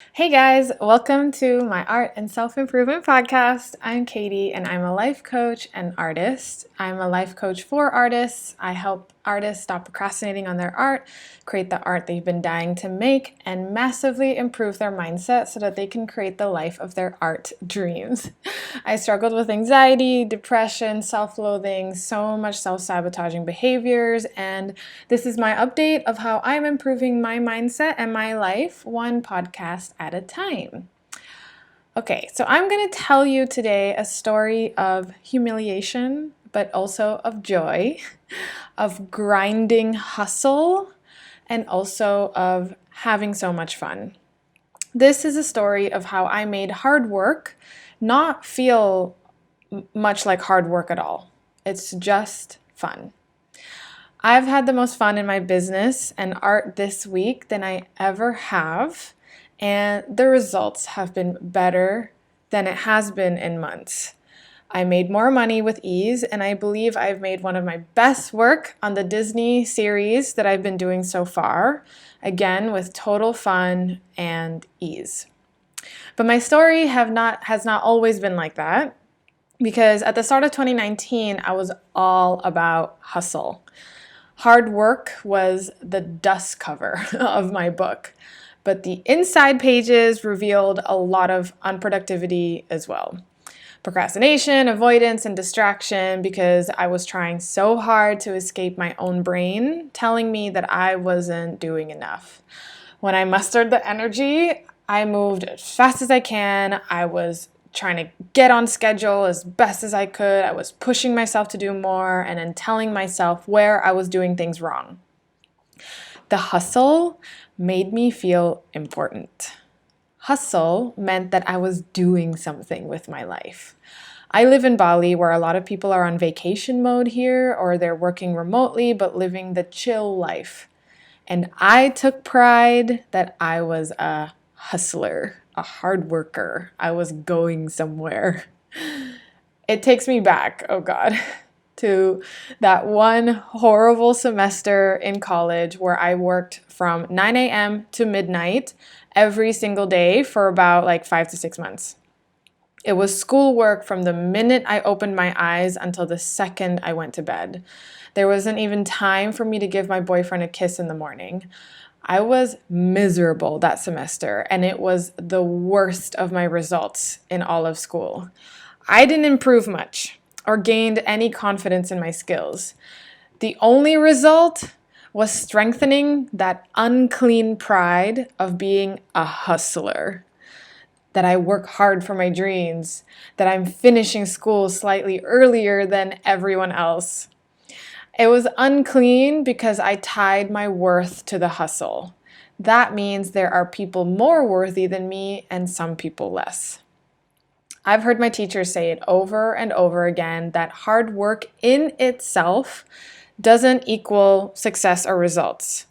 Hey guys, welcome to my art and self-improvement podcast. I'm Katie and I'm a life coach and artist. I'm a life coach for artists. I help artists stop procrastinating on their art, create the art they've been dying to make, and massively improve their mindset so that they can create the life of their art dreams. I struggled with anxiety, depression, self-loathing, so much self-sabotaging behaviors, and this is my update of how I'm improving my mindset and my life one podcast at a time. Okay, so I'm going to tell you today a story of humiliation, but also of joy, of grinding hustle, and also of having so much fun. This is a story of how I made hard work not feel much like hard work at all. It's just fun. I've had the most fun in my business and art this week than I ever have, and the results have been better than it has been in months. I made more money with ease, and I believe I've made one of my best work on the Disney series that I've been doing so far, again with total fun and ease. But my story has not always been like that, because at the start of 2019, I was all about hustle. Hard work was the dust cover of my book, but the inside pages revealed a lot of unproductivity as well. Procrastination, avoidance, and distraction because I was trying so hard to escape my own brain, telling me that I wasn't doing enough. When I mustered the energy, I moved as fast as I can. I was trying to get on schedule as best as I could. I was pushing myself to do more and then telling myself where I was doing things wrong. The hustle made me feel important. Hustle meant that I was doing something with my life. I live in Bali, where a lot of people are on vacation mode here, or they're working remotely but living the chill life. And I took pride that I was a hustler, a hard worker. I was going somewhere. It takes me back, oh God, to that one horrible semester in college where I worked from 9 a.m. to midnight every single day for about 5 to 6 months. It was schoolwork from the minute I opened my eyes until the second I went to bed. There wasn't even time for me to give my boyfriend a kiss in the morning. I was miserable that semester, and it was the worst of my results in all of school. I didn't improve much or gained any confidence in my skills. The only result was strengthening that unclean pride of being a hustler, that I work hard for my dreams, that I'm finishing school slightly earlier than everyone else. It was unclean because I tied my worth to the hustle. That means there are people more worthy than me and some people less. I've heard my teachers say it over and over again that hard work in itself doesn't equal success or results.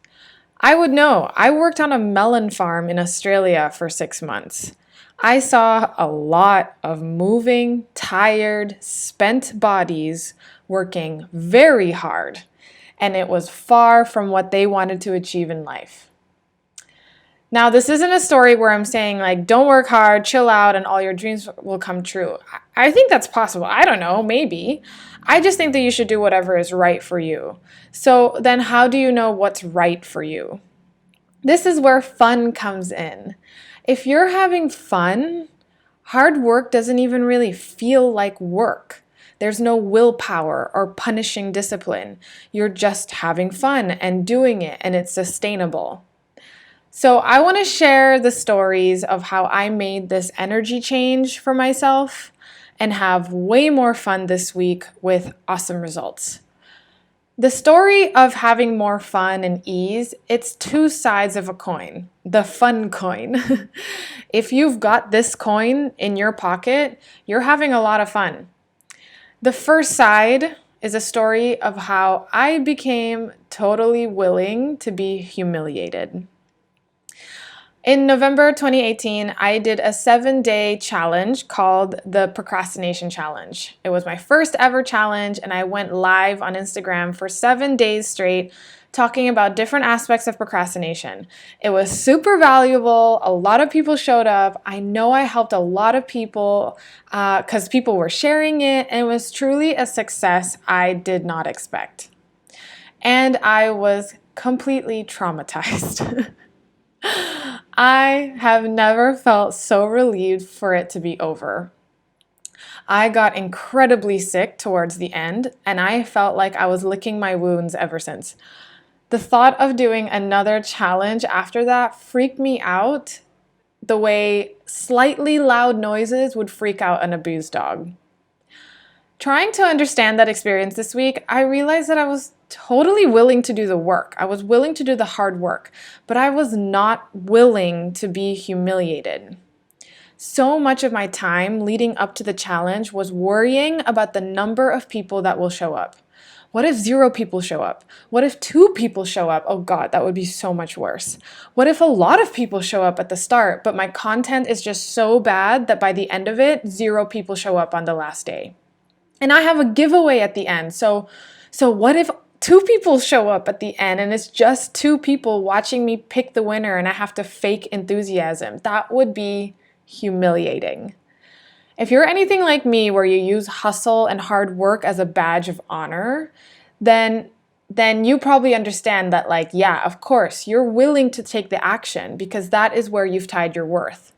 I would know. I worked on a melon farm in Australia for 6 months. I saw a lot of moving, tired, spent bodies working very hard, and it was far from what they wanted to achieve in life. Now, this isn't a story where I'm saying don't work hard, chill out, and all your dreams will come true. I think that's possible. I don't know, maybe. I just think that you should do whatever is right for you. So then how do you know what's right for you? This is where fun comes in. If you're having fun, hard work doesn't even really feel like work. There's no willpower or punishing discipline. You're just having fun and doing it, and it's sustainable. So I want to share the stories of how I made this energy change for myself and have way more fun this week with awesome results. The story of having more fun and ease, it's two sides of a coin, the fun coin. If you've got this coin in your pocket, you're having a lot of fun. The first side is a story of how I became totally willing to be humiliated. In November 2018, I did a 7-day challenge called the Procrastination Challenge. It was my first ever challenge, and I went live on Instagram for 7 days straight talking about different aspects of procrastination. It was super valuable. A lot of people showed up. I know I helped a lot of people because people were sharing it, and it was truly a success I did not expect. And I was completely traumatized. I have never felt so relieved for it to be over. I got incredibly sick towards the end, and I felt like I was licking my wounds ever since. The thought of doing another challenge after that freaked me out the way slightly loud noises would freak out an abused dog. Trying to understand that experience this week, I realized that I was totally willing to do the work. I was willing to do the hard work, but I was not willing to be humiliated. So much of my time leading up to the challenge was worrying about the number of people that will show up. What if 0 people show up? What if 2 people show up? Oh God, that would be so much worse. What if a lot of people show up at the start, but my content is just so bad that by the end of it, 0 people show up on the last day? And I have a giveaway at the end. So what if 2 people show up at the end and it's just 2 people watching me pick the winner and I have to fake enthusiasm? That would be humiliating. If you're anything like me where you use hustle and hard work as a badge of honor, then you probably understand that, like, yeah, of course, you're willing to take the action because that is where you've tied your worth.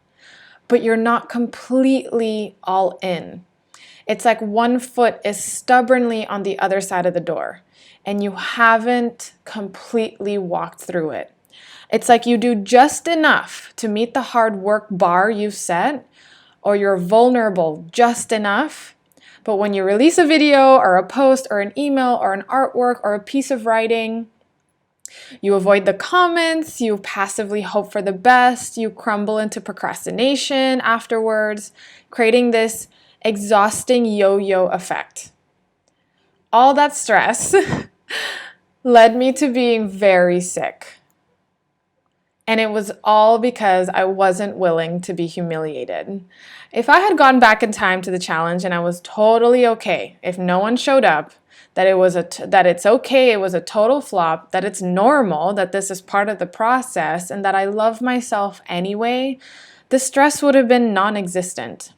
But you're not completely all in. It's like one foot is stubbornly on the other side of the door and you haven't completely walked through it. It's like you do just enough to meet the hard work bar you've set, or you're vulnerable just enough, but when you release a video or a post or an email or an artwork or a piece of writing, you avoid the comments, you passively hope for the best, you crumble into procrastination afterwards, creating this exhausting yo-yo effect. All that stress led me to being very sick. And it was all because I wasn't willing to be humiliated. If I had gone back in time to the challenge and I was totally okay, if no one showed up, that it's okay, it was a total flop, that it's normal, that this is part of the process, and that I love myself anyway, the stress would have been non-existent.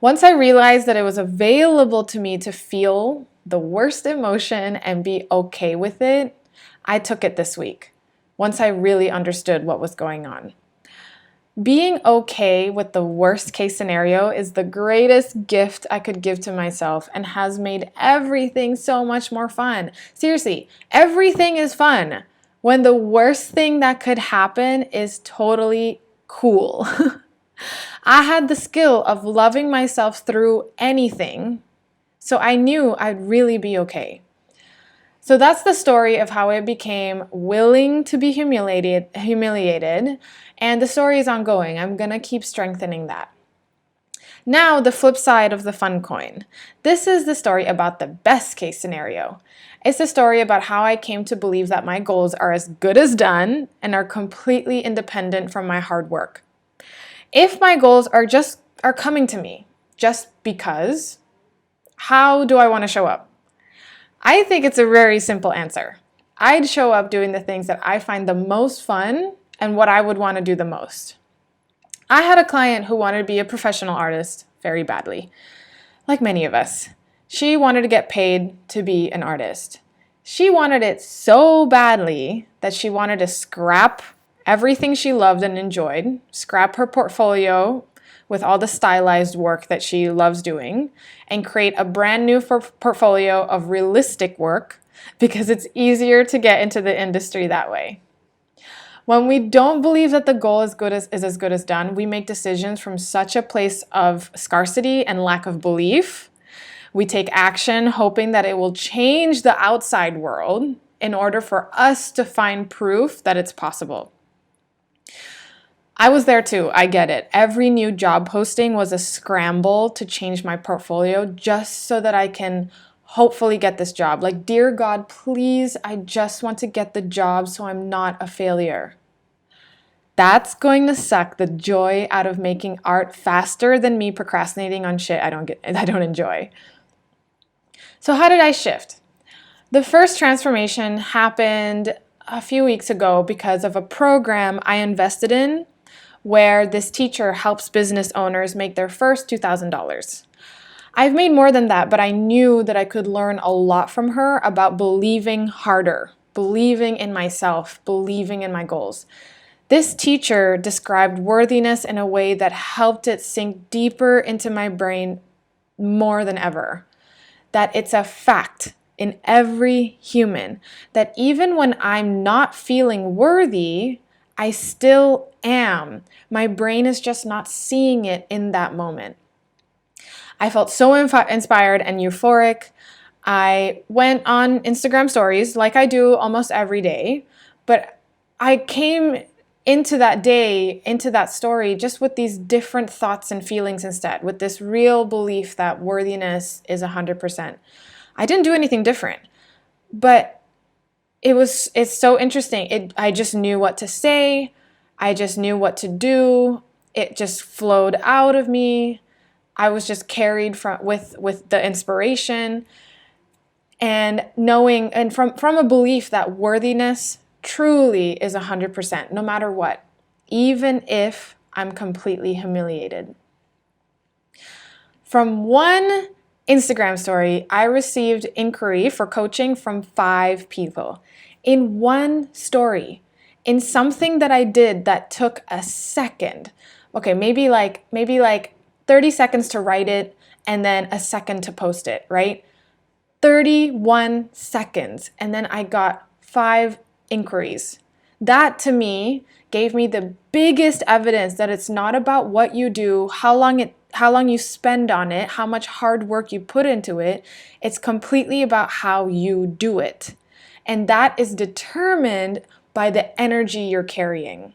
Once I realized that it was available to me to feel the worst emotion and be okay with it, I took it this week, once I really understood what was going on. Being okay with the worst case scenario is the greatest gift I could give to myself and has made everything so much more fun. Seriously, everything is fun when the worst thing that could happen is totally cool. I had the skill of loving myself through anything, so I knew I'd really be okay. So that's the story of how I became willing to be humiliated, and the story is ongoing. I'm gonna keep strengthening that. Now, the flip side of the fun coin. This is the story about the best case scenario. It's the story about how I came to believe that my goals are as good as done and are completely independent from my hard work. If my goals are coming to me just because, how do I want to show up? I think it's a very simple answer. I'd show up doing the things that I find the most fun and what I would want to do the most. I had a client who wanted to be a professional artist very badly, like many of us. She wanted to get paid to be an artist. She wanted it so badly that she wanted to scrap everything she loved and enjoyed, scrap her portfolio with all the stylized work that she loves doing, and create a brand new portfolio of realistic work because it's easier to get into the industry that way. When we don't believe that the goal is as good as done, we make decisions from such a place of scarcity and lack of belief. We take action hoping that it will change the outside world in order for us to find proof that it's possible. I was there too, I get it. Every new job posting was a scramble to change my portfolio just so that I can hopefully get this job. Like, dear God, please, I just want to get the job so I'm not a failure. That's going to suck the joy out of making art faster than me procrastinating on shit I don't enjoy. So how did I shift? The first transformation happened a few weeks ago because of a program I invested in where this teacher helps business owners make their first $2,000. I've made more than that, but I knew that I could learn a lot from her about believing harder, believing in myself, believing in my goals. This teacher described worthiness in a way that helped it sink deeper into my brain more than ever. That it's a fact in every human that even when I'm not feeling worthy, I still am. My brain is just not seeing it in that moment. I felt so inspired and euphoric. I went on Instagram stories like I do almost every day, but I came into that day, into that story, just with these different thoughts and feelings instead, with this real belief that worthiness is 100%. I didn't do anything different, but it's so interesting. I just knew what to say. I just knew what to do. It just flowed out of me. I was just carried with the inspiration and knowing, and from a belief that worthiness truly is 100%, no matter what, even if I'm completely humiliated. From one Instagram story, I received inquiry for coaching from 5 people. In one story, in something that I did that took a second. Okay, maybe like 30 seconds to write it and then a second to post it, right? 31 seconds, and then I got 5 inquiries. That to me gave me the biggest evidence that it's not about what you do, how long you spend on it, how much hard work you put into it. It's completely about how you do it. And that is determined by the energy you're carrying.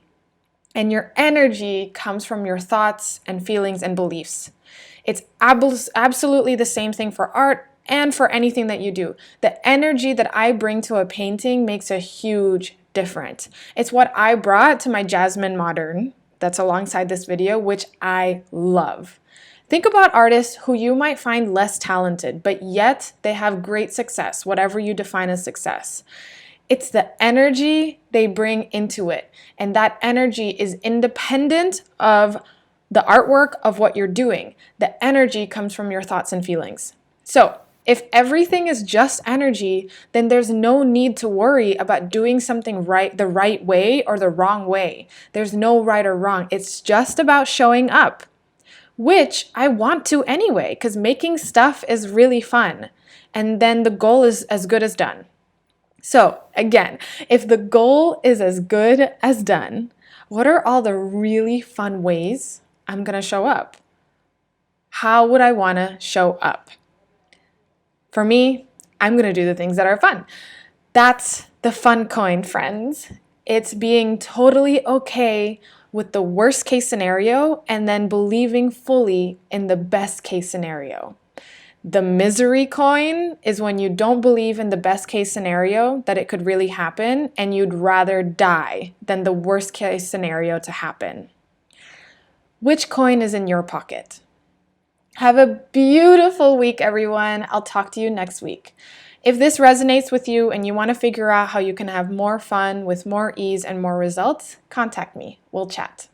And your energy comes from your thoughts and feelings and beliefs. It's absolutely the same thing for art and for anything that you do. The energy that I bring to a painting makes a huge difference. It's what I brought to my Jasmine Modern that's alongside this video, which I love. Think about artists who you might find less talented, but yet they have great success, whatever you define as success. It's the energy they bring into it. And that energy is independent of the artwork of what you're doing. The energy comes from your thoughts and feelings. So if everything is just energy, then there's no need to worry about doing something the right way or the wrong way. There's no right or wrong. It's just about showing up, which I want to anyway, because making stuff is really fun. And then the goal is as good as done. So again, if the goal is as good as done, what are all the really fun ways I'm going to show up? How would I want to show up? For me, I'm going to do the things that are fun. That's the fun coin, friends. It's being totally okay with the worst case scenario and then believing fully in the best case scenario. The misery coin is when you don't believe in the best case scenario that it could really happen and you'd rather die than the worst case scenario to happen. Which coin is in your pocket? Have a beautiful week, everyone. I'll talk to you next week. If this resonates with you and you want to figure out how you can have more fun with more ease and more results, contact me. We'll chat.